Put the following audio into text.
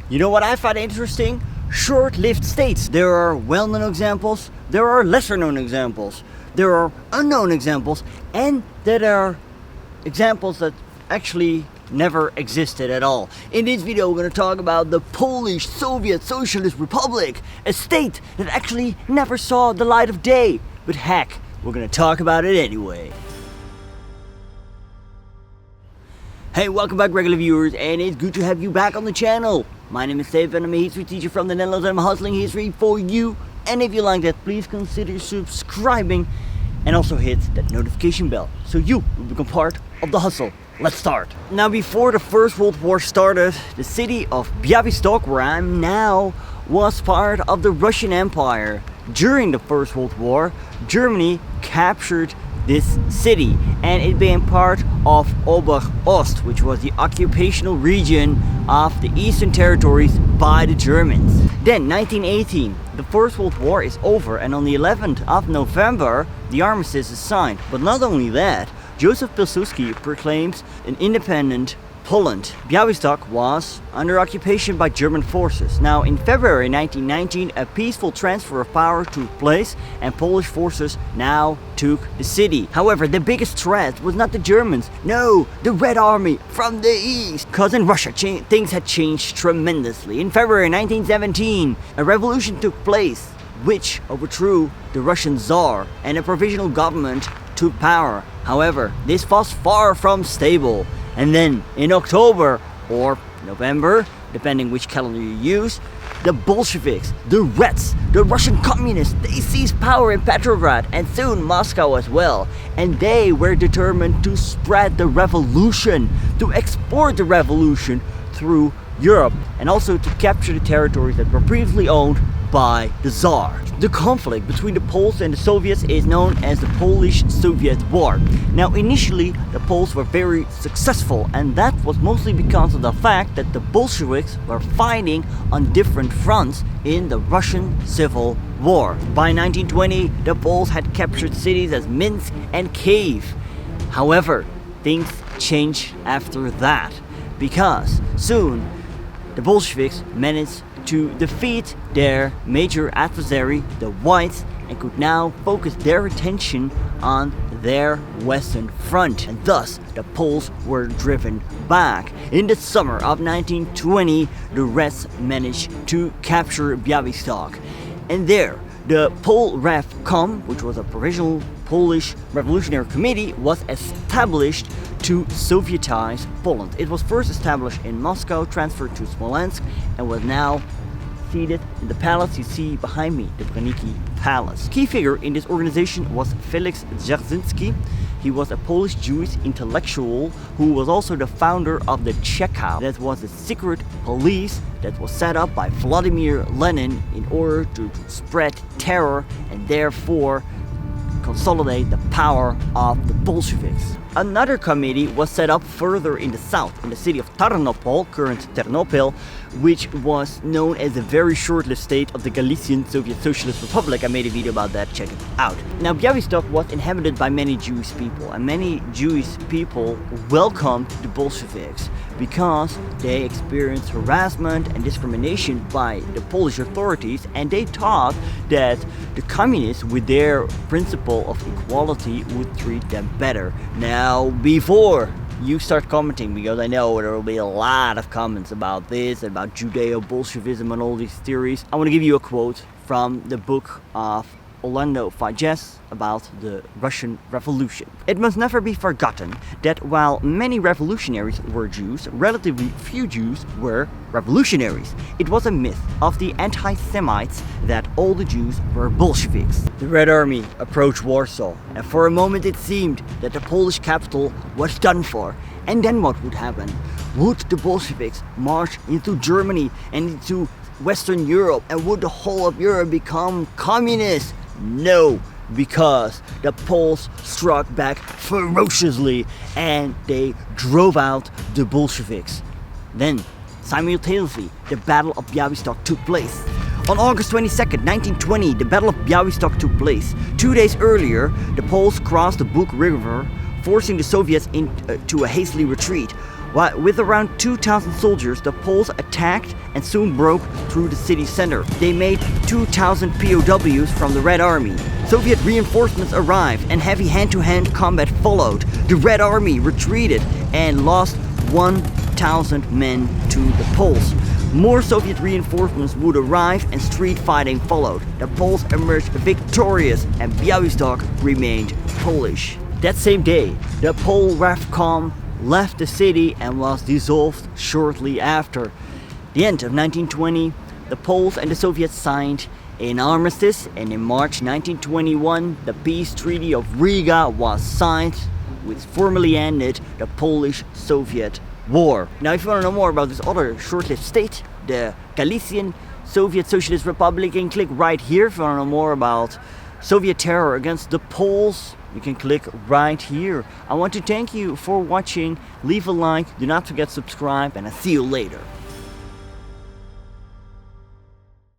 You know what I find interesting? Short-lived states. There are well-known examples, there are lesser-known examples, there are unknown examples, and there are examples that actually never existed at all. In this video we're going to talk about the Polish Soviet Socialist Republic, a state that actually never saw the light of day. But heck, we're going to talk about it anyway. Hey, welcome back regular viewers, and it's good to have you back on the channel. My name is Stefan, I'm a history teacher from the Netherlands, and I'm hustling history for you. And if you like that, please consider subscribing and also hit that notification bell so you will become part of the hustle. Let's start. Now, before the First World War started, the city of Białystok, where I'm now, was part of the Russian Empire. During the First World War, Germany captured this city, and it became part of Ober-Ost, which was the occupational region of the Eastern Territories by the Germans. Then 1918, the First World War is over, and on the 11th of November the armistice is signed. But not only that, Joseph Pilsudski proclaims an independent Poland. Białystok was under occupation by German forces. Now, in February 1919, a peaceful transfer of power took place and Polish forces now took the city. However, the biggest threat was not the Germans, no, the Red Army from the east. Because in Russia, things had changed tremendously. In February 1917, a revolution took place which overthrew the Russian Tsar, and a provisional government took power. However, this was far from stable. And then in October or November, depending which calendar you use, the Bolsheviks, the Reds, the Russian communists, they seized power in Petrograd and soon Moscow as well. And they were determined to spread the revolution, to export the revolution through Europe, and also to capture the territories that were previously owned by the Tsar. The conflict between the Poles and the Soviets is known as the Polish Soviet War. Now, initially the Poles were very successful, and that was mostly because of the fact that the Bolsheviks were fighting on different fronts in the Russian Civil War. By 1920, the Poles had captured cities as Minsk and Kyiv. However, things changed after that, because soon the Bolsheviks managed to defeat their major adversary, the Whites, and could now focus their attention on their western front, and thus the Poles were driven back. In the summer of 1920, the Reds managed to capture Białystok, and there the PolRevKom, which was a provisional Polish Revolutionary Committee, was established to Sovietize Poland. It was first established in Moscow, transferred to Smolensk, and was now seated in the palace you see behind me, the Bruniki Palace. Key figure in this organization was Feliks Dzierzynski. He was a Polish Jewish intellectual who was also the founder of the Cheka. That was a secret police that was set up by Vladimir Lenin in order to spread terror and therefore consolidate the power of the Bolsheviks. Another committee was set up further in the south, in the city of Tarnopol, current Ternopil, which was known as the very short-lived state of the Galician Soviet Socialist Republic. I made a video about that, check it out. Now, Białystok was inhabited by many Jewish people, and many Jewish people welcomed the Bolsheviks because they experienced harassment and discrimination by the Polish authorities, and they thought that the communists, with their principle of equality, would treat them better. Now, before you start commenting, because I know there will be a lot of comments about this, about Judeo-Bolshevism and all these theories, I want to give you a quote from the book of Orlando Fages about the Russian Revolution. It must never be forgotten that while many revolutionaries were Jews, relatively few Jews were revolutionaries. It was a myth of the anti-Semites that all the Jews were Bolsheviks. The Red Army approached Warsaw, and for a moment it seemed that the Polish capital was done for. And then what would happen? Would the Bolsheviks march into Germany and into Western Europe, and would the whole of Europe become communist? No, because the Poles struck back ferociously and they drove out the Bolsheviks. Then, simultaneously, the Battle of Białystok took place. On August 22nd, 1920, the Battle of Białystok took place. 2 days earlier, the Poles crossed the Bug River, forcing the Soviets into a hastily retreat. With around 2,000 soldiers, the Poles attacked and soon broke through the city center. They made 2,000 POWs from the Red Army. Soviet reinforcements arrived and heavy hand-to-hand combat followed. The Red Army retreated and lost 1,000 men to the Poles. More Soviet reinforcements would arrive and street fighting followed. The Poles emerged victorious and Białystok remained Polish. That same day, the PolRevKom left the city and was dissolved shortly after. The end of 1920, the Poles and the Soviets signed an armistice, and in March 1921, the peace treaty of Riga was signed, which formally ended the Polish Soviet War. Now, if you want to know more about this other short-lived state, the Galician Soviet Socialist Republic, you can click right here. If you want to know more about Soviet terror against the Poles, you can click right here. I want to thank you for watching. Leave a like, do not forget to subscribe, and I'll see you later.